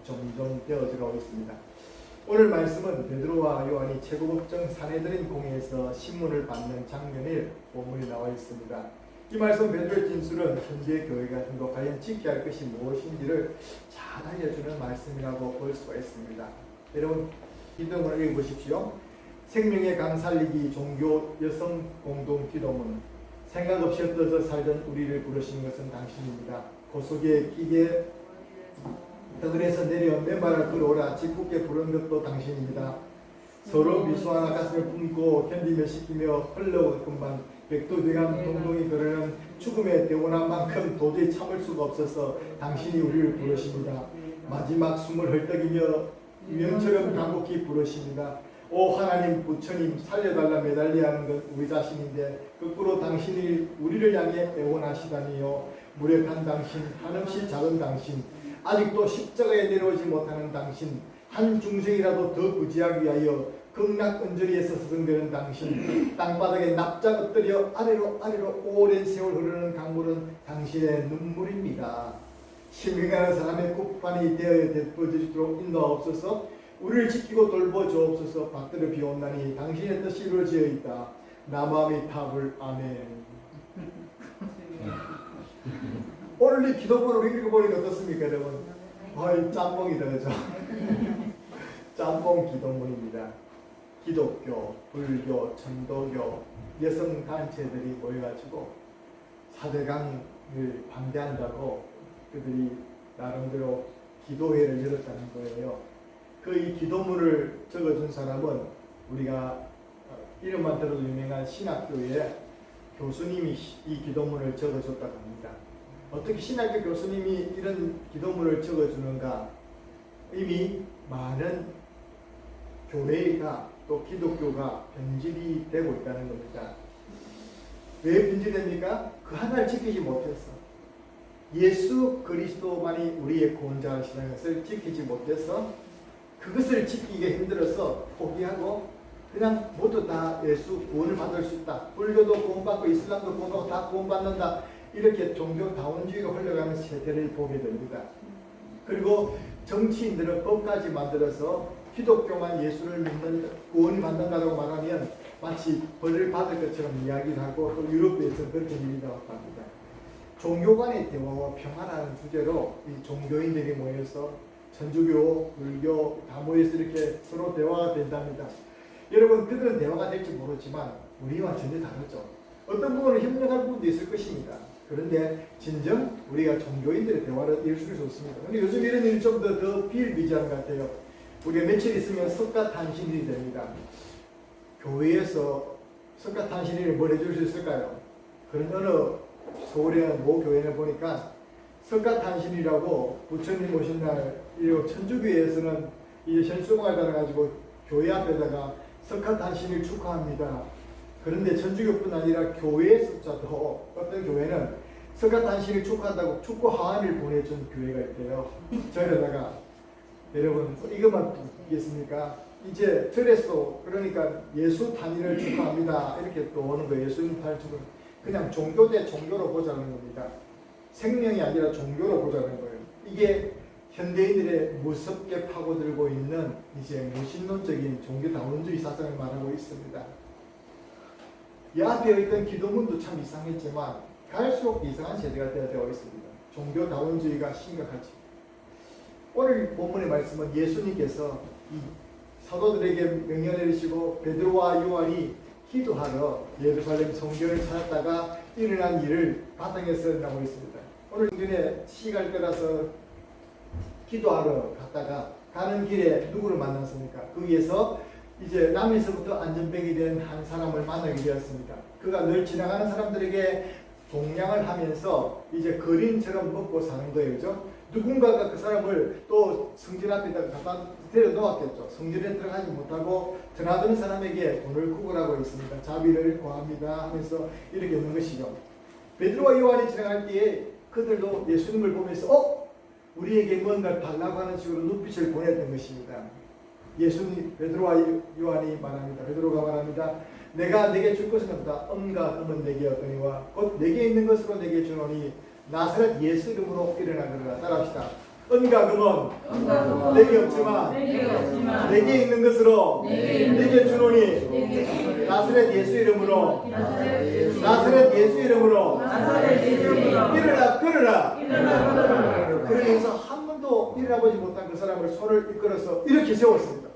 점점 되어져가고 있습니다. 오늘 말씀은 베드로와 요한이 최고법정 사내들인 공회에서 신문을 받는 장면에 본문이 나와 있습니다. 이 말씀 베드로의 진술은 현재 교회가 행복하여 지켜야 할 것이 무엇인지를 잘 알려주는 말씀이라고 볼 수가 있습니다. 여러분 기도문을 읽어보십시오. 생명의 강 살리기 종교 여성 공동 기도문. 생각 없이 흩어져 살던 우리를 부르신 것은 당신입니다. 고속의 기계 터널에서 내려온 맨발을 걸어오라 짓궂게 부른 것도 당신입니다. 서로 미소 하나 가슴에 품고 견디며 시키며 흘러오건만 백두대간 동동이 걸으는 죽음의 대원한 만큼 도저히 참을 수가 없어서 당신이 우리를 부르십니다. 마지막 숨을 헐떡이며 명처럼 간곡히 부르십니다. 오 하나님 부처님 살려달라 매달려야 하는 건 우리 자신인데 거꾸로 당신이 우리를 향해 애원하시다니요. 무력한 당신, 한없이 작은 당신, 아직도 십자가에 내려오지 못하는 당신, 한 중생이라도 더 구제하기 위하여 극락은저리에서 서성대는 당신, 땅바닥에 납작 엎드려 아래로 오랜 세월 흐르는 강물은 당신의 눈물입니다. 실명하는 사람의 꽃판이 되어 되어지도록 인도하옵소서. 우리를 지키고 돌보주옵소서. 받들어 비옵나니 당신의 뜻이 이루어지어 있다. 나마미 탑을 아멘. 오늘 이 기도문을 읽어보니까 어떻습니까 여러분? 거의 짬뽕이다 그죠? 짬뽕 기도문입니다. 기독교, 불교, 천도교, 여성단체들이 모여가지고 4대강을 반대한다고 그들이 나름대로 기도회를 열었다는 거예요. 그 이 기도문을 적어준 사람은 우리가 이름만 들어도 유명한 신학교의 교수님이 이 기도문을 적어줬다고 합니다. 어떻게 신학교 교수님이 이런 기도문을 적어주는가? 이미 많은 교회가 또 기독교가 변질이 되고 있다는 겁니다. 왜 변질됩니까? 그 하나를 지키지 못해서. 예수 그리스도만이 우리의 구원자이시라는 것을 지키지 못해서 그것을 지키기 힘들어서 포기하고 그냥 모두 다 예수 구원을 받을 수 있다. 불교도 구원받고 이슬람도 구원받고 다 구원받는다. 이렇게 종교다원주의가 흘러가는 세대를 보게 됩니다. 그리고 정치인들은 법까지 만들어서 기독교만 예수를 믿는 구원을 받는다고 말하면 마치 벌을 받을 것처럼 이야기를 하고 또 유럽에서 그렇게 일이라고 합니다. 종교 간의 대화와 평화라는 주제로 이 종교인들이 모여서 천주교, 불교 다 모여서 이렇게 서로 대화가 된답니다. 여러분 그들은 대화가 될지 모르지만 우리와 전혀 다르죠. 어떤 부분은 협력할 부분도 있을 것입니다. 그런데 진정 우리가 종교인들의 대화를 이룰 수 없습니다. 근데 요즘 이런 일이 좀 더 비일비재한 것 같아요. 우리가 며칠 있으면 석가탄신일이 됩니다. 교회에서 석가탄신일을 뭘 해줄 수 있을까요? 그런 어느 서울의 모 교회를 보니까 석가탄신이라고 부처님 오신 날 이리고 천주교에서는 이 현수막을 달아가지고 교회 앞에다가 석가탄신일 축하합니다. 그런데 천주교뿐 아니라 교회에서도 어떤 교회는 석가탄신일 축하한다고 축구 하안을 보내준 교회가 있대요. 절에다가 여러분 이것만 듣겠습니까? 이제 절에서 그러니까 예수 탄일을 축하합니다. 이렇게 또 오는 거예요. 예수님 탄일 축하. 그냥 종교 대 종교로 보자는 겁니다. 생명이 아니라 종교로 보자는 거예요. 이게 현대인들의 무섭게 파고들고 있는 이제 무신론적인 종교다원주의 사상을 말하고 있습니다. 이 앞에 있던 기도문도 참 이상했지만 갈수록 이상한 세대가 되어 있습니다. 종교다원주의가 심각하지. 오늘 본문의 말씀은 예수님께서 이 사도들에게 명령을 내리시고 베드로와 요한이 기도하러 예루살렘 성전을 찾았다가 일어난 일을 바탕에서 나오고 있습니다. 오늘 성전에 시간을 따라서 기도하러 갔다가 가는 길에 누구를 만났습니까? 거기에서 이제 남에서부터 안전병이 된 한 사람을 만나게 되었습니다. 그가 늘 지나가는 사람들에게 동냥을 하면서 이제 거린처럼 먹고 사는 거예요. 그죠? 누군가가 그 사람을 또 성전 앞에다가 갖다 데려 놓았겠죠. 성전에 들어가지 못하고 드나드는 사람에게 돈을 구걸하고 있습니다. 자비를 구합니다 하면서 이렇게 있는 것이죠. 베드로와 요한이 지나갈 때에 그들도 예수님을 보면서 우리에게 뭔가 달라고 하는 식으로 눈빛을 보냈던 것입니다. 예수님, 베드로와 요한이 말합니다. 베드로가 말합니다. 내가 내게 줄 것은 없다. 은과 금은 내게 얻거니와 곧 내게 있는 것으로 내게 주노니 나사렛 예수 이름으로 일어나거라. 따라합시다. 은과 금은 내게 없지만 내게 있는 것으로 내게 주노니 나사렛 예수 이름으로 일어나 걸어라. 그러면서 한 번도 일어나보지 못한 그 사람을 손을 이끌어서 이렇게 세웠습니다.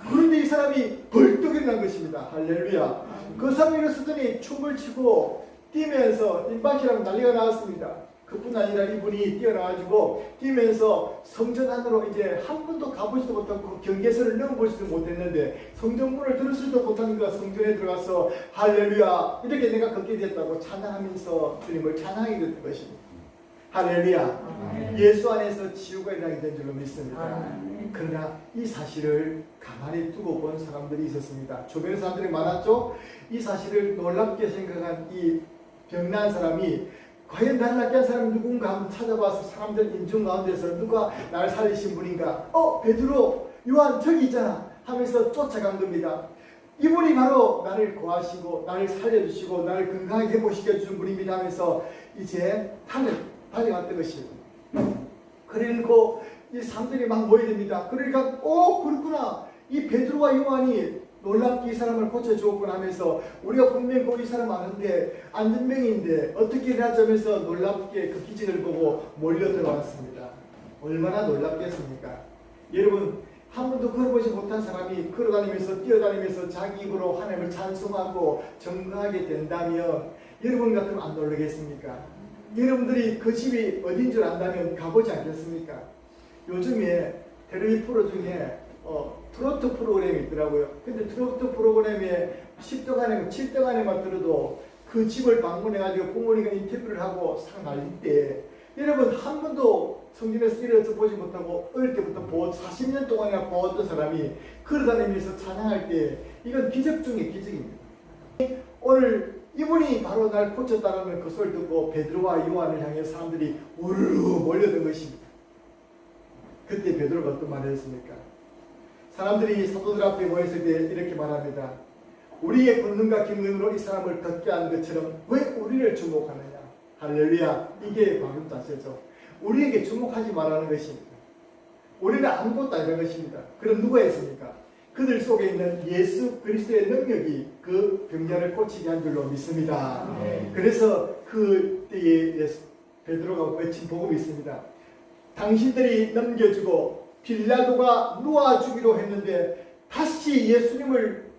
그런데 이 사람이 벌떡 일어난 것입니다. 할렐루야. 그 사람이 일어서더니 춤을 추고 뛰면서 임박이랑 난리가 나왔습니다. 그뿐 아니라 이분이 뛰어나가지고 뛰면서 성전 안으로 이제 한 번도 가보지도 못하고 경계선을 넘어보지도 못했는데 성전문을 들었을지도 못하는 그 성전에 들어가서 할렐루야 이렇게 내가 걷게 됐다고 찬양하면서 주님을 찬양하게 됐던 것입니다. 할렐루야. 예수 안에서 치유가 일어나게 된 줄로 믿습니다. 그러나 이 사실을 가만히 두고 본 사람들이 있었습니다. 주변에 사람들이 많았죠. 이 사실을 놀랍게 생각한 이 병난 사람이 과연 나를 낫게 한 사람이 누군가 한번 찾아봐서 사람들 인중 가운데서 누가 나를 살리신 분인가? 베드로, 요한 저기 있잖아 하면서 쫓아간 겁니다. 이분이 바로 나를 구하시고 나를 살려주시고 나를 건강하게 회복시켜주는 분입니다 하면서 이제 달려갔던 것입니다. 그리고 이 사람들이 막 모여듭니다. 그러니까 그렇구나. 이 베드로와 요한이 놀랍게 이 사람을 고쳐주었구나 하면서 우리가 분명히 이 사람 아는데 안전병인데 어떻게 일어나자면서 놀랍게 그 기적을 보고 몰려 들어왔습니다. 얼마나 놀랍겠습니까? 여러분 한 번도 걸어보지 못한 사람이 걸어다니면서 뛰어다니면서 자기 입으로 하나님을 찬송하고 정거하게 된다면 여러분 같으면 안 놀라겠습니까? 여러분들이 그 집이 어딘 줄 안다면 가보지 않겠습니까? 요즘에 텔레비 프로 중에 트로트 프로그램이 있더라고요. 근데 트로트 프로그램에 10등 안에 7등 안에만 들어도 그 집을 방문해가지고 부모님과 인터뷰를 하고 상 날릴 때 여러분 한 번도 성전에서 일어서 보지 못하고 어릴 때부터 40년 동안이나 보았던 사람이 걸어다니면서 찬양할 때 이건 기적 중의 기적입니다. 오늘 이분이 바로 날 고쳤다는 그 소리를 듣고 베드로와 요한을 향해 사람들이 우르르 몰려든 것입니다. 그때 베드로가 어떤 말을 했습니까? 사람들이 사도들 앞에 모였을 때 이렇게 말합니다. 우리의 권능과 기능으로 이 사람을 걷게 한 것처럼 왜 우리를 주목하느냐. 할렐루야. 이게 바로 자세죠. 우리에게 주목하지 말라는 것입니다. 우리는 아무것도 아닌 것입니다. 그럼 누가 했습니까? 그들 속에 있는 예수 그리스도의 능력이 그 병자를 고치게 한 줄로 믿습니다. 그래서 그때에 베드로가 외친 복음이 있습니다. 당신들이 넘겨주고 빌라도가 놓아주기로 했는데 다시 예수님을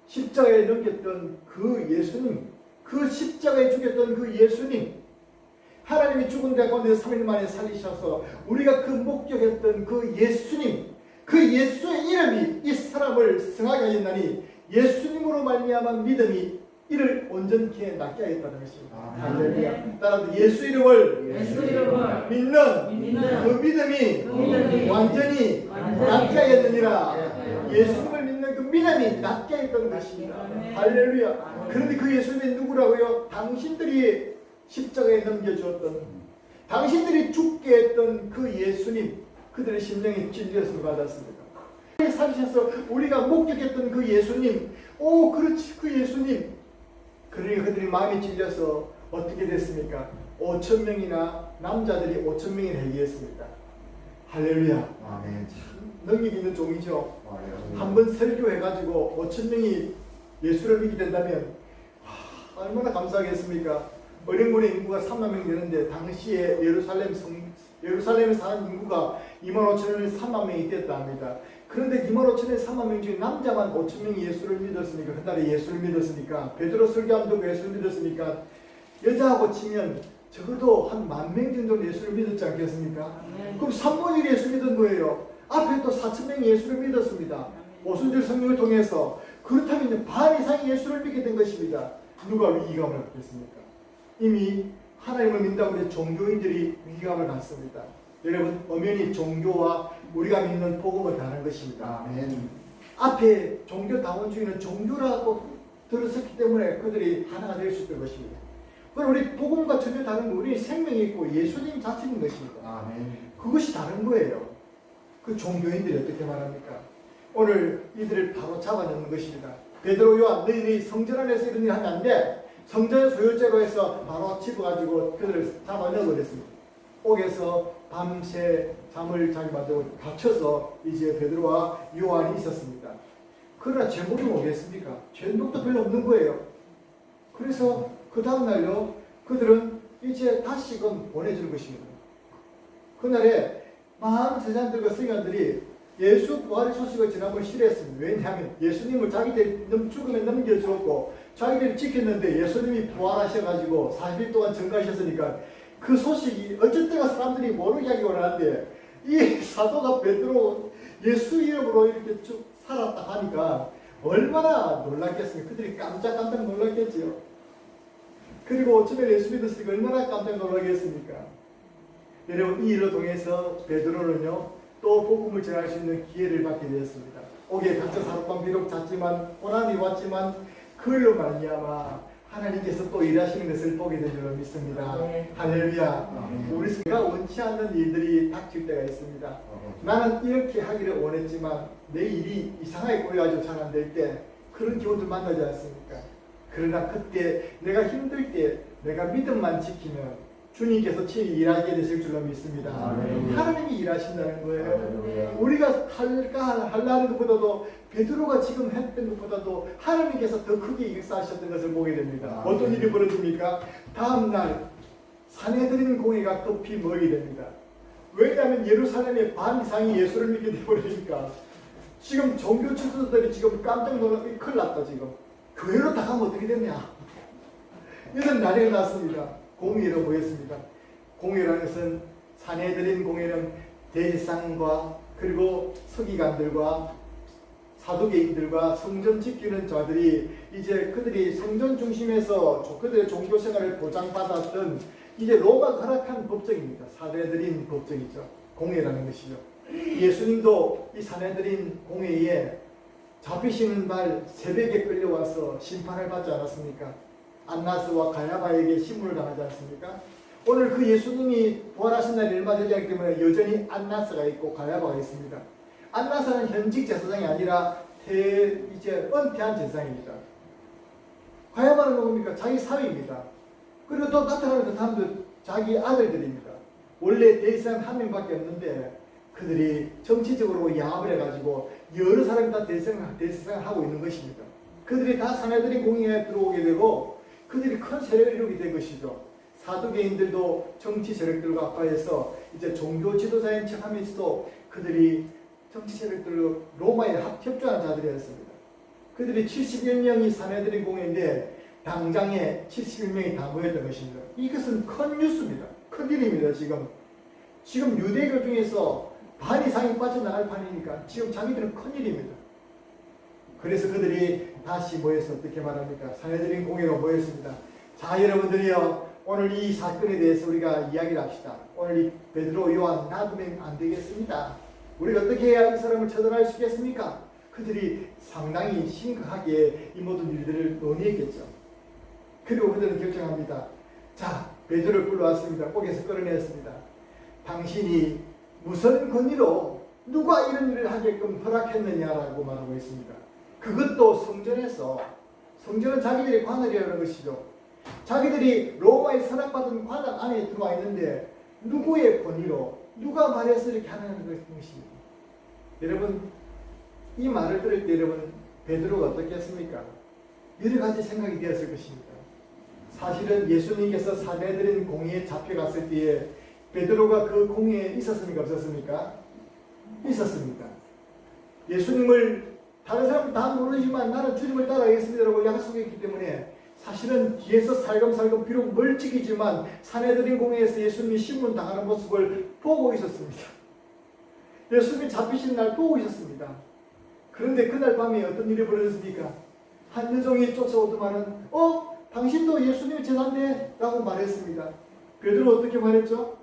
십자가에 넘겼던 그 예수님, 그 십자가에 죽였던 그 예수님, 하나님이 죽은 데 가운데 3일 만에 살리셔서 우리가 그 목격했던 그 예수님, 그 예수의 이름이 이 사람을 승하게 하였나니 예수님으로 말미암아 믿음이 이를 온전케 낫게 하겠다는 것입니다. 할렐루야. 따라서 예수 이름을 믿는 그 믿음이 완전히 낫게 하였느니라. 예수님을 믿는 그 믿음이 낫게 하였다는 것입니다. 할렐루야. 그런데 그 예수님이 누구라고요? 당신들이 십자가에 넘겨주었던, 당신들이 죽게 했던 그 예수님, 그들의 심령이 찔렸음을 받았습니다. 살리셔서 우리가 목격했던 그 예수님, 그렇지, 그 예수님. 그러니까 그들이 마음이 찔려서 어떻게 됐습니까? 5,000명이나 남자들이 5,000명이나 회개했습니다. 할렐루야. 아멘. 참 능력 있는 종이죠. 아멘. 한번 설교해가지고 5,000명이 예수를 믿게 된다면 얼마나 감사하겠습니까? 어린군의 인구가 3만 명 되는데 당시에 예루살렘에 사는 인구가 25,000명에 3만 명이 됐다 합니다. 그런데 25,000에 3만 명 중에 남자만 5,000명이 예수를 믿었으니까, 그 달에 예수를 믿었으니까, 베드로 설교함도 예수를 믿었으니까, 여자하고 치면 적어도 한 10,000명 정도 예수를 믿었지 않겠습니까? 그럼 3분의 1이 예수 믿은 거예요. 앞에 또 4,000명이 예수를 믿었습니다. 오순절 성령을 통해서. 그렇다면 이제 반 이상이 예수를 믿게 된 것입니다. 누가 위기감을 갖겠습니까? 이미 하나님을 믿는다고 해서 종교인들이 위기감을 갖습니다. 여러분, 엄연히 종교와 우리가 믿는 복음은 다른 것입니다. 아멘. 앞에 종교다원주의는 종교라고 들었었기 때문에 그들이 하나가 될 수 있는 것입니다. 그럼 우리 복음과 전혀 다른 거, 우리 생명이 있고 예수님 자체인 것입니다. 아멘. 그것이 다른 거예요. 그 종교인들이 어떻게 말합니까? 오늘 이들을 바로 잡아넣는 것입니다. 베드로, 요한, 너희들이 성전 안에서 이런 일 하면 안 돼. 성전 소유죄로 해서 바로 집어가지고 그들을 잡아넣어버렸습니다. 옥에서 밤새 잠을 자기 만들고 갇혀서 이제 베드로와 요한이 있었습니다. 그러나 제목이 뭐겠습니까? 제목도 별로 없는 거예요. 그래서 그 다음날요 그들은 이제 다시금 보내줄 것입니다. 그날에 많은 세상들과 서기관들이 예수 부활의 소식을 지난번 싫어했습니다. 왜냐하면 예수님을 자기들이 죽음에 넘겨주었고 자기들이 지켰는데 예수님이 부활하셔가지고 40일 동안 증거하셨으니까 그 소식이 어쩔 때가 사람들이 모르게 하기 원하는데 이 사도가 베드로 예수 이름으로 이렇게 쭉 살았다 하니까 얼마나 놀랐겠습니까? 그들이 깜짝 놀랐겠지요. 그리고 처음에 예수 믿었으니까 얼마나 깜짝 놀라겠습니까? 여러분 이 일로 통해서 베드로는요 또 복음을 전할 수 있는 기회를 받게 되었습니다. 옥에 갇혀 사도방 비록 잦지만 고난이 왔지만 그걸로 말미암아 하나님께서 또 일하시는 것을 보게 된 줄로 믿습니다. 할렐루야. 우리가 원치 않는 일들이 닥칠 때가 있습니다. 나는 이렇게 하기를 원했지만 내 일이 이상하게 꼬여가지고 잘 안 될 때 그런 경우들 만나지 않습니까? 그러나 그때 내가 힘들 때 내가 믿음만 지키면 주님께서 친히 일하게 되실 줄로 믿습니다. 하나님이 일하신다는 거예요. 우리가 하려는 것보다도 베드로가 지금 했던 것보다도 하나님께서 더 크게 역사하셨던 것을 보게 됩니다. 어떤 일이 벌어집니까? 다음날 산헤드린 공회가 급히 모이게 됩니다. 왜냐하면 예루살렘의 반 이상이 예수를 믿게 되어버리니까 지금 종교 지도자들이 지금 깜짝 놀라서 큰일 났다 지금. 교회로 다 가면 어떻게 되냐. 이런 난리가 났습니다. 공회로 모였습니다. 공회라는 것은 산헤드린 공회는 대제사장과 그리고 서기관들과 사두개인들과 성전 지키는 자들이 이제 그들이 성전 중심에서 그들의 종교 생활을 보장받았던 이제 로마 허락한 법정입니다. 산헤드린 법정이죠. 공회라는 것이죠. 예수님도 이 산헤드린 공회에 잡히시는 날 새벽에 끌려와서 심판을 받지 않았습니까? 안나스와 가야바에게 심문을 당하지 않습니까? 오늘 그 예수님이 부활하신 날이 얼마 되지 않기 때문에 여전히 안나스가 있고 가야바가 있습니다. 안나스는 현직 제사장이 아니라 이제 은퇴한 제사장입니다. 가야바는 누굽니까? 자기 사위입니다. 그리고 또 나타나는 그 사람들 자기 아들들입니다. 원래 대제사장 한 명밖에 없는데 그들이 정치적으로 야합을 해가지고 여러 사람이 다 대제사장을 하고 있는 것입니다. 그들이 다 산헤드린 공회에 들어오게 되고 그들이 큰 세력을 이루게 된 것이죠. 사두개인들도 정치 세력들과 합해서 이제 종교 지도자인 척하면서도 그들이 정치 세력들로 로마에 협조하는 자들이었습니다. 그들이 71명이 산헤드린 공회인데 당장에 71명이 다 모였던 것입니다. 이것은 큰 뉴스입니다. 큰 일입니다. 지금 유대교 중에서 반 이상이 빠져나갈 판이니까 지금 자기들은 큰 일입니다. 그래서 그들이 다시 모여서 어떻게 말합니까? 산헤드린 공회로 모였습니다. 자, 여러분들이요, 오늘 이 사건에 대해서 우리가 이야기를 합시다. 오늘 이 베드로, 요한 놔두면 안 되겠습니다. 우리가 어떻게 해야 이 사람을 처단할 수 있겠습니까? 그들이 상당히 심각하게 이 모든 일들을 논의했겠죠. 그리고 그들은 결정합니다. 자, 베드로를 불러왔습니다. 옥에서 끌어내었습니다. 당신이 무슨 권위로 누가 이런 일을 하게끔 허락했느냐라고 말하고 있습니다. 그것도 성전은 자기들의 관할이라는 것이죠. 자기들이 로마에 선악받은 관할 안에 들어와 있는데 누구의 권위로 누가 말해서 이렇게 하는 것입니다. 여러분 이 말을 들을 때 여러분 베드로가 어떻겠습니까? 여러 가지 생각이 되었을 것입니다. 사실은 예수님께서 산헤드린 공회에 잡혀갔을 때에 베드로가 그 공회에 있었습니까? 없었습니까? 있었습니다. 예수님을 다른 사람은 다 모르지만 나는 주님을 따라가겠습니다라고 약속했기 때문에 사실은 뒤에서 살금살금 비록 멀찍이지만 산헤드린 공회에서 예수님이 신문 당하는 모습을 보고 있었습니다. 예수님이 잡히신 날 보고 있었습니다. 그런데 그날 밤에 어떤 일이 벌어졌습니까? 한 여종이 쫓아오더만은 당신도 예수님의 제자인데 라고 말했습니다. 베드로 어떻게 말했죠?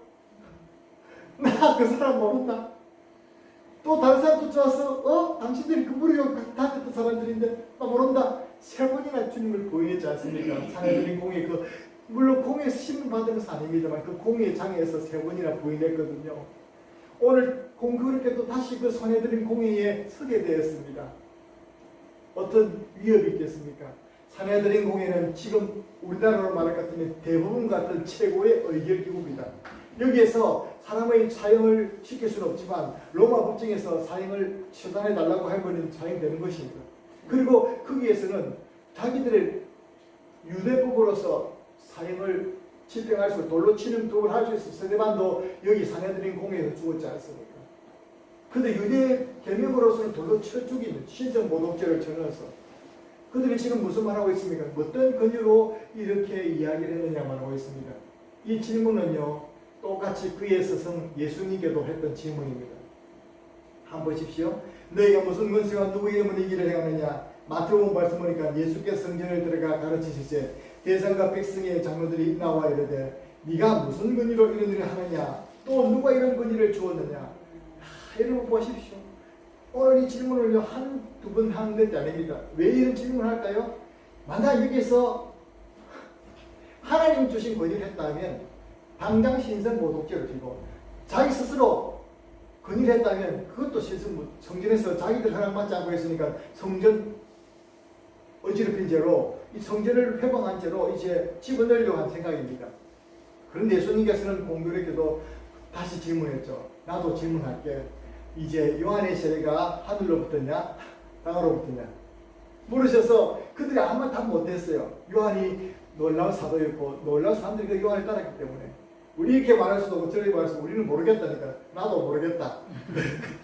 나 그 사람 모른다. 또 다른 사람 쫓아와서 당신들이 그 무리가 다녔던 사람들인데 나 모른다. 세 번이나 주님을 부인했지 않습니까? 산헤드린 공회 물론 공회에서 신문 받은 것은 아닙니다만 그 공회장에서 세 번이나 부인했거든요. 오늘 공교롭게도 다시 그 산헤드린 공회에 서게 되었습니다. 어떤 위협이 있겠습니까? 산헤드린 공회는 지금 우리나라로 말할 것 같으면 대부분 같은 최고의 의결기구입니다. 여기에서 사람의 사형을 시킬 수는 없지만 로마 법정에서 사형을 처단해 달라고 하면 사형되는 것입니다. 그리고 거기에서는 자기들의 유대법으로서 사형을 집행할 수, 돌로 치는 독을 할 수 있어. 스데반도 여기 사내들인 공회에서 죽었지 않습니까? 근데 유대 계명으로서는 돌로 쳐 죽이는 신성 모독죄를 쳐넣어서 그들이 지금 무슨 말하고 있습니까? 어떤 근유로 이렇게 이야기를 했느냐만 하고 있습니다. 이 질문은요, 똑같이 그의 스승 예수님께도 했던 질문입니다. 한번 보십시오. 너희가 무슨 권세와 누구 이름으로 이 길을 행하느냐? 마태복음 말씀 보니까 예수께서 성전을 들어가 가르치시되 대상과 백성의 장로들이 나와 이르되 네가 무슨 권위로 이런 일을 하느냐? 또 누가 이런 권위를 주었느냐? 여러분 보십시오. 오늘 이 질문을 한두 번 하는 것이 아닙니다. 왜 이런 질문을 할까요? 만약 여기서 하나님 주신 권위를 했다면 당장 신성모독죄를 지고 자기 스스로 권위를 했다면 그것도 성전에서 자기들 허락받지 않고 있으니까 성전 어지럽힌 죄로 이 성전을 회방한 죄로 이제 집어넣으려고 한 생각입니다. 그런데 예수님께서는 공교롭게도 다시 질문했죠. 나도 질문할게. 이제 요한의 세례가 하늘로 붙었냐? 땅으로 붙었냐? 물으셔서 그들이 아무 답 못했어요. 요한이 놀라운 사도였고 놀라운 사람들이 그 요한을 따랐기 때문에 우리 이렇게 말할 수도 없고 저렇게 말할 수도 없고 우리는 모르겠다니까 나도 모르겠다.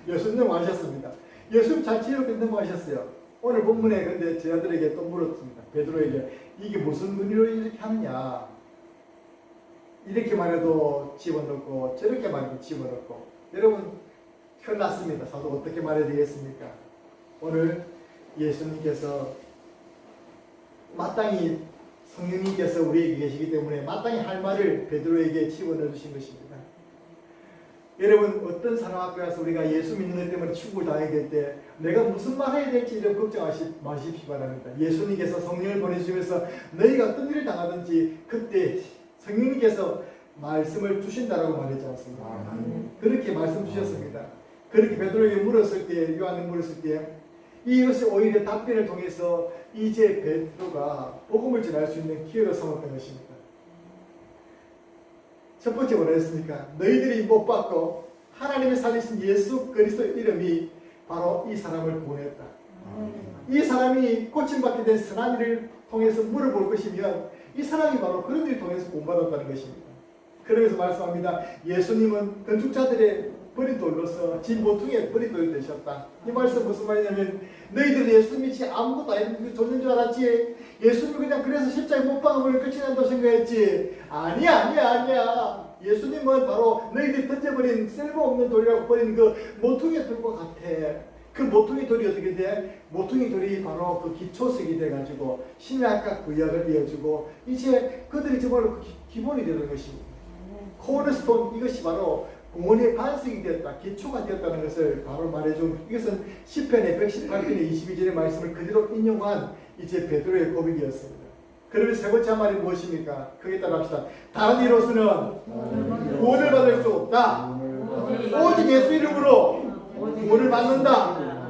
예수님 하셨습니다. 예수님 잘 지혜롭게 넘어가셨어요. 오늘 본문에 근데 저희들에게 또 물었습니다. 베드로에게 이게 무슨 의미로 이렇게 하느냐? 이렇게 말해도 집어넣고 저렇게 말해도 집어넣고 여러분 큰났습니다. 사도 어떻게 말해야 되겠습니까? 오늘 예수님께서 마땅히 성령님께서 우리에게 계시기 때문에 마땅히 할 말을 베드로에게 집어넣어 주신 것입니다. 여러분 어떤 사람 앞에 가서 우리가 예수 믿는 것 때문에 축복을 당하게 될 때 내가 무슨 말 해야 될지 이런 걱정하지 마십시오 바랍니다. 예수님께서 성령을 보내주시면서 너희가 어떤 일을 당하든지 그때 성령님께서 말씀을 주신다라고 말했지 않습니까? 그렇게 말씀 주셨습니다. 그렇게 베드로에게 물었을 때, 요한이 물었을 때 이것이 오히려 답변을 통해서 이제 베드로가 복음을 전할 수 있는 기회로 삼았던 것입니다. 첫 번째 뭐라 했습니까? 너희들이 못 받고 하나님의 살리신 예수 그리스도 이름이 바로 이 사람을 구원했다. 이 사람이 고침받게 된 선한 일을 통해서 물어볼 것이면 이 사람이 바로 그런 일을 통해서 구원받았다는 것입니다. 그러면서 말씀합니다. 예수님은 건축자들의 버린 돌로서 진 모퉁이에 버린 돌이 되셨다. 이 말씀 무슨 말이냐면 너희들 예수님이 아무것도 아닌 존재인 줄 알았지. 예수님이 그냥 그래서 십자가에 못 박음을 끝이 난다고 생각했지. 아니야. 예수님은 바로 너희들이 던져버린 쓸모없는 돌이라고 버린 그 모퉁이 돌과 같아. 그 모퉁이 돌이 어떻게 돼? 모퉁이 돌이 바로 그 기초석이 돼가지고 신약과 구약을 이어주고 이제 그들이 정말로 그 기본이 되는 것입니다. 코너스톤 이것이 바로 구원의 반석이 되었다. 기초가 되었다는 것을 바로 말해준 이것은 시편의 118편의 22절의 말씀을 그대로 인용한 이제 베드로의 고백이었습니다. 그러면 세 번째 말이 무엇입니까? 크게 따라합시다. 다른 이로서는 구원을 받을 수 없다. 오직 예수 이름으로 구원을 받는다.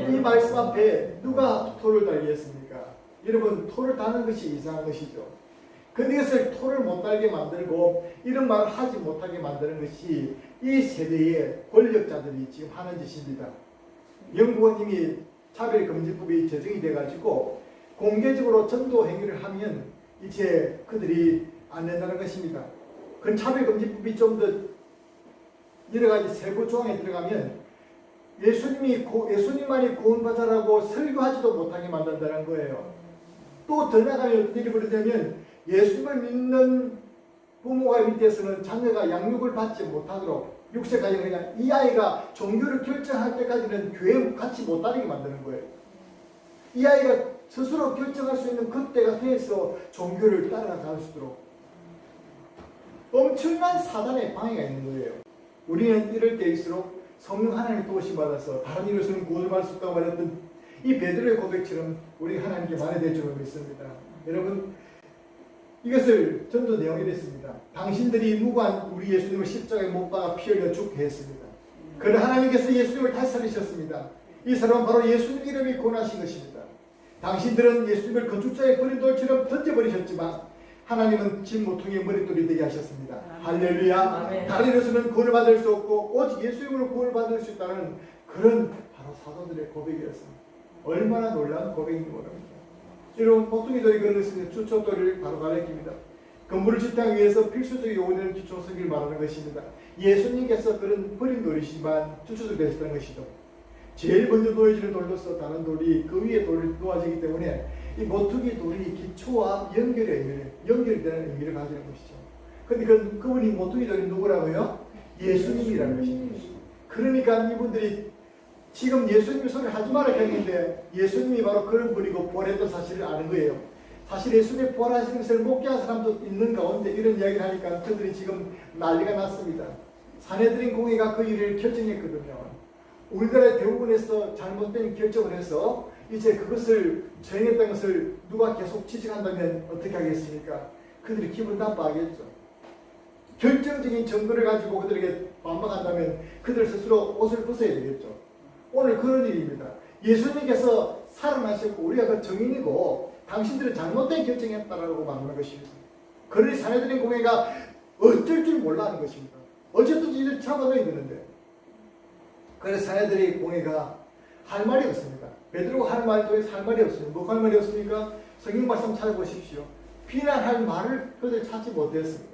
이 말씀 앞에 누가 토를 달겠습니까? 여러분 토를 다는 것이 이상한 것이죠. 근데 이것을 토를 못 달게 만들고 이런 말을 하지 못하게 만드는 것이 이 세대의 권력자들이 지금 하는 짓입니다. 영국은 이미 차별금지법이 제정이 돼가지고 공개적으로 전도 행위를 하면 이제 그들이 안 된다는 것입니다. 그 차별금지법이 좀 더 여러 가지 세부 조항에 들어가면 예수님만이 구원받아라고 설교하지도 못하게 만든다는 거예요. 또 더 나가면 어떤 일이 벌어지냐면 예수님을 믿는 부모가 밑에서는 자녀가 양육을 받지 못하도록 6세까지 그냥 이 아이가 종교를 결정할 때까지는 교회 같이 못 다니게 만드는 거예요. 이 아이가 스스로 결정할 수 있는 그때가 돼서 종교를 따라갈 수 있도록 엄청난 사단의 방해가 있는 거예요. 우리는 이럴 때일수록 성령 하나님의 도우심 받아서 다른 이로서는 구원을 받을 수 있다고 말했던 이 베드로의 고백처럼 우리 하나님께 말해야 될 줄 믿습니다. 여러분 이것을 전도 내용이 됐습니다. 당신들이 무고한 우리 예수님을 십자가에 못 박아 피 흘려 죽게 했습니다. 그러나 하나님께서 예수님을 다시 살리셨습니다. 이 사람은 바로 예수님 이름이 권하신 것입니다. 당신들은 예수님을 건축자의 버린 돌처럼 던져버리셨지만 하나님은 진 모퉁이의 머릿돌이 되게 하셨습니다. 할렐루야. 아멘. 다리로서는 구원을 받을 수 없고 오직 예수 이름으로 구원을 받을 수 있다는 그런 바로 사도들의 고백이었습니다. 얼마나 놀라운 고백인지 모릅니다. 여러분, 모퉁이돌이 그런 것은 주춧돌을 바로 가리킵니다. 건물을 짓기 위해서 필수적인 요원을 기초석기를 말하는 것입니다. 예수님께서 그런 버린 돌이시지만 주춧돌이 되셨다는 것이죠. 제일 먼저 놓여지는 돌로서 다른 돌이 그 위에 돌이 놓아지기 때문에 이 모퉁이 돌이 기초와 연결되는 의미를 가지는 것이죠. 근데 그분이 모퉁이 돌이 누구라고요? 예수님이라는 것입니다. 그러니까 이분들이 지금 예수님이 소리를 하지 말라 했는데 예수님이 바로 그런 분이고 부활했던 사실을 아는 거예요. 사실 예수님이 부활하신 것을 목격한 사람도 있는 가운데 이런 이야기를 하니까 그들이 지금 난리가 났습니다. 산헤드린 공회가 그 일을 결정했거든요. 우리나라의 대부분에서 잘못된 결정을 해서 이제 그것을 저행했던 것을 누가 계속 지적한다면 어떻게 하겠습니까? 그들이 기분 나빠하겠죠. 결정적인 증거를 가지고 그들에게 반박한다면 그들 스스로 옷을 벗어야 되겠죠. 오늘 그런 일입니다. 예수님께서 살아나셨고 우리가 그 증인이고 당신들은 잘못된 결정했다라고 말하는 것입니다. 그러니 산헤드린 공회가 어쩔 줄 몰라 하는 것입니다. 어쨌든지 이를 잡아내야 되는데 그래서 산헤드린 공회가 할 말이 없습니다. 베드로가 할 말도 할 말이 없습니다. 뭐가 할 말이 없습니까? 성경 말씀 찾아보십시오. 비난할 말을 그들 찾지 못했습니다.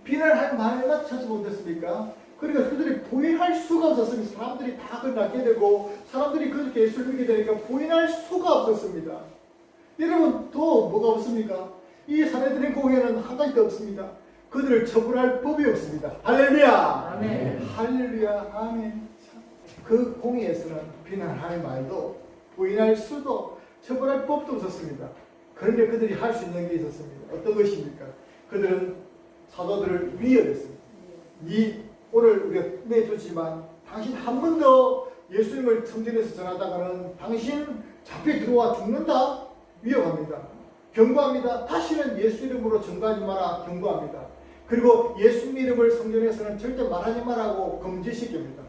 비난할 말만 찾지 못했습니까? 그러니까 그들이 부인할 수가 없었습니다. 사람들이 다 그걸 낳게 되고 사람들이 그렇게 예수를 믿게 되니까 부인할 수가 없었습니다. 여러분 또 뭐가 없습니까? 이 산헤드린 공회는 한 가지도 없습니다. 그들을 처벌할 법이 없습니다. 할렐루야. 아멘. 할렐루야. 아멘. 그 공회에서는 비난할 말도 부인할 수도 처벌할 법도 없었습니다. 그런데 그들이 할 수 있는 게 있었습니다. 어떤 것입니까? 그들은 사도들을 위협했습니다. 오늘 우리가 내줬지만 당신 한 번 더 예수님을 성전에서 전하다가는 당신 잡혀 들어와 죽는다. 위협합니다. 경고합니다. 다시는 예수 이름으로 전가하지 마라. 경고합니다. 그리고 예수님 이름을 성전에서는 절대 말하지 말라고 금지시킵니다.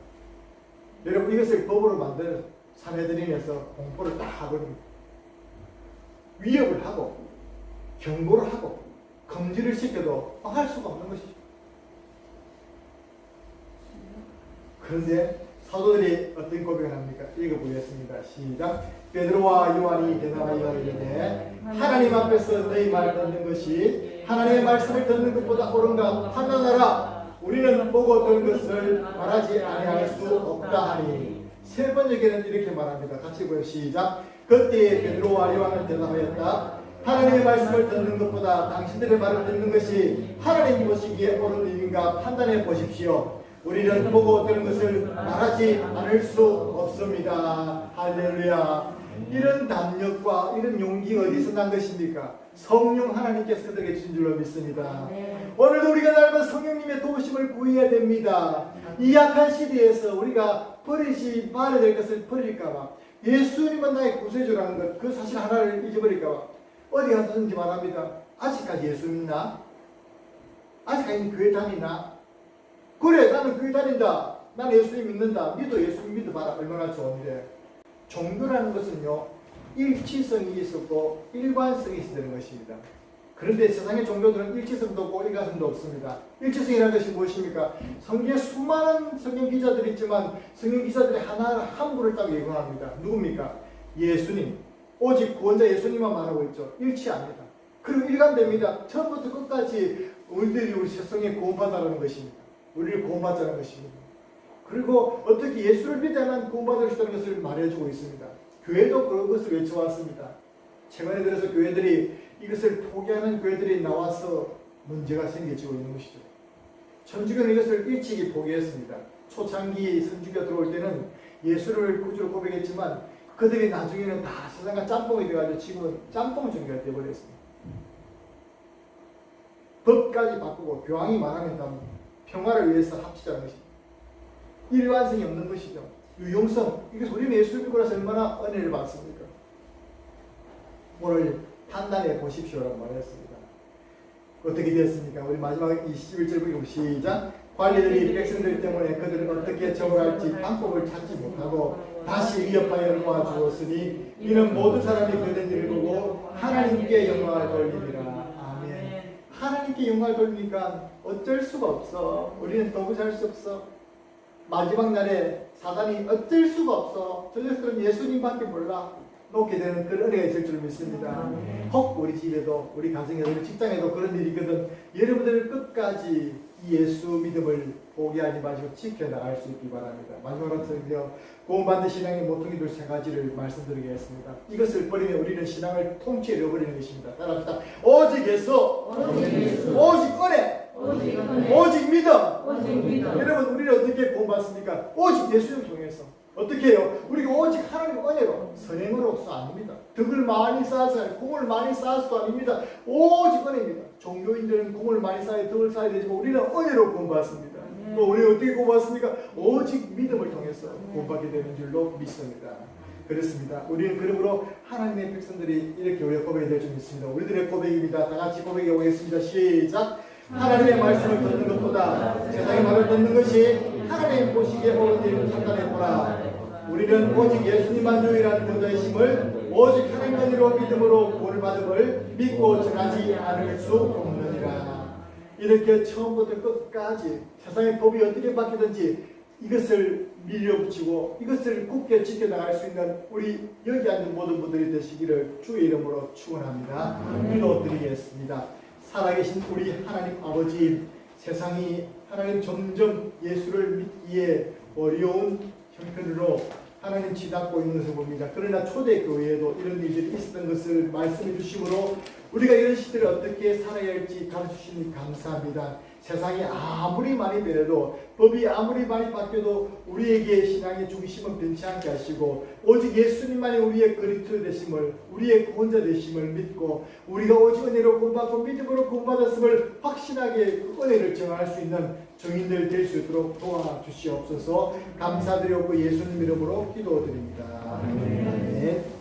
여러분 이것을 법으로 만든 산헤드린에서 공포를 딱 하거든요. 위협을 하고 경고를 하고 금지를 시켜도 할 수가 없는 것이죠. 그런데 사도들이 어떤 고백을 합니까? 읽어보겠습니다. 시작. 베드로와 요한이 대답하여 이르되 하나님 앞에서 너희 말 듣는 것이 하나님의 말씀을 듣는 것보다 옳은가 판단하라. 우리는 보고 들은 것을 말하지 아니할 수 없다 하니. 세 번역에는 이렇게 말합니다. 같이 보여. 시작. 그때에 베드로와 요한은 대답하였다. 하나님의 말씀을 듣는 것보다 당신들의 말을 듣는 것이 하나님이 보시기에 옳은 일인가 판단해 보십시오. 우리는 보고 들은 것을 말하지 않을 수 없습니다. 할렐루야. 이런 담력과 이런 용기 어디서 난 것입니까? 성령 하나님께서 그들에게 주신 줄로 믿습니다. 오늘도 우리가 닮은 성령님의 도우심을 구해야 됩니다. 이 약한 시대에서 우리가 버리지 말아야 될 것을 버릴까봐, 예수님은 나의 구세주라는 것, 그 사실 하나를 잊어버릴까봐 어디 가든지 말합니다. 아직까지 예수 믿나? 아직까지 교회 다니나? 그래, 나는 교회 다닌다. 나는 예수님 믿는다. 믿어, 예수님 믿어봐라. 얼마나 좋은데. 종교라는 것은요, 일치성이 있었고 일관성이 있어야 되는 것입니다. 그런데 세상의 종교들은 일치성도 없고 일관성도 없습니다. 일치성이라는 것이 무엇입니까? 성경에 수많은 성경 기자들이 있지만 성경 기자들이 하나를 한 분을 딱 예고합니다. 누굽니까? 예수님. 오직 구원자 예수님만 말하고 있죠. 일치합니다. 그리고 일관됩니다. 처음부터 끝까지 우리들이 우리 세상에 구원받아라는 것입니다. 우리를 구원받자는 것입니다. 그리고 어떻게 예수를 믿어야만 구원받을 수 있다는 것을 말해주고 있습니다. 교회도 그것을 외쳐왔습니다. 최근에 들어서 교회들이 이것을 포기하는 교회들이 나와서 문제가 생겨지고 있는 것이죠. 천주교는 이것을 일찍이 포기했습니다. 초창기 선주교 들어올 때는 예수를 구주로 고백했지만 그들이 나중에는 다 세상과 짬뽕이 되어가지고 지금은 짬뽕 종교가 되어버렸습니다. 법까지 바꾸고 교황이 말하면 다 평화를 위해서 합치자는 것입니다. 일관성이 없는 것이죠. 유용성. 이게 우리는 예수 믿고 나서 얼마나 은혜를 받습니까? 오늘 판단해 보십시오라고 말했습니다. 어떻게 되었습니까? 우리 마지막 21절 보고 시작. 관리들이 백성들 때문에 그들은 어떻게 처벌할지 방법을 찾지 못하고 다시 위협하여 놓아주었으니 이는 모든 사람이 그된 일을 보고 하나님께 영광을 돌리리라. 아멘. 하나님께 영광을 돌리니까 어쩔 수가 없어. 우리는 도무지 할 수 없어. 마지막 날에 사단이 어쩔 수가 없어. 저 녀석들은 예수님밖에 몰라. 놓게 되는 그런 은혜가 있을 줄 믿습니다. 혹 우리 집에도, 우리 가정에도, 우리 직장에도 그런 일이 있거든. 여러분들 끝까지 이 예수 믿음을 포기하지 마시고 지켜나갈 수 있기 바랍니다. 마지막으로 드디어 구원받는 신앙의 모퉁이 둘 세 가지를 말씀드리겠습니다. 이것을 버리면 우리는 신앙을 통째로 잃어버리는 것입니다. 따라합시다. 오직 예수, 오직 은혜, 오직 믿음. 여러분, 우리는 어떻게 구원받습니까? 오직 예수를 통해서. 어떻게 해요? 우리가 오직 하나님 은혜로, 선행으로서 아닙니다. 덕을 많이 쌓아서, 공을 많이 쌓아서도 아닙니다. 오직 은혜입니다. 종교인들은 공을 많이 쌓아야 덕을 쌓아야 되지만 우리는 은혜로 구원받습니다. 또 우리 어떻게 구원받습니까? 오직 믿음을 통해서 구원받게 되는 줄로 믿습니다. 그렇습니다. 우리는 그러므로 하나님의 백성들이 이렇게 우리가 고백이 될 줄 믿습니다. 우리들의 고백입니다. 다 같이 고백해 보겠습니다. 시작! 하나님의 말씀을 듣는 것보다 세상의 말을 듣는 것이 하나님 보시기에 옳은 일을 판단했구나. 우리는 오직 예수님만 유일한 구원자이심을 오직 하나님 은혜로 믿음으로 구원을 받음을 믿고 전하지 않을 수 없느니라. 이렇게 처음부터 끝까지 세상의 법이 어떻게 바뀌든지 이것을 밀어붙이고 이것을 굳게 지켜나갈 수 있는 우리 여기 앉은 모든 분들이 되시기를 주의 이름으로 축원합니다. 기도드리겠습니다. 살아계신 우리 하나님 아버지, 세상이 하나님 점점 예수를 믿기에 어려운 형편으로 하나님 치닫고 있는 것을 봅니다. 그러나 초대교회에도 이런 일들이 있었던 것을 말씀해 주심으로 우리가 이런 시대를 어떻게 살아야 할지 가르쳐주시니 감사합니다. 세상이 아무리 많이 변해도, 법이 아무리 많이 바뀌어도 우리에게 신앙의 중심은 변치 않게 하시고 오직 예수님만이 우리의 그리스도 되심을, 우리의 구원자 되심을 믿고 우리가 오직 은혜로 구원받고 믿음으로 구원받았음을 확신하게 그 은혜를 정할 수 있는 증인들 될 수 있도록 도와주시옵소서. 감사드리고 예수님 이름으로 기도드립니다. 아멘.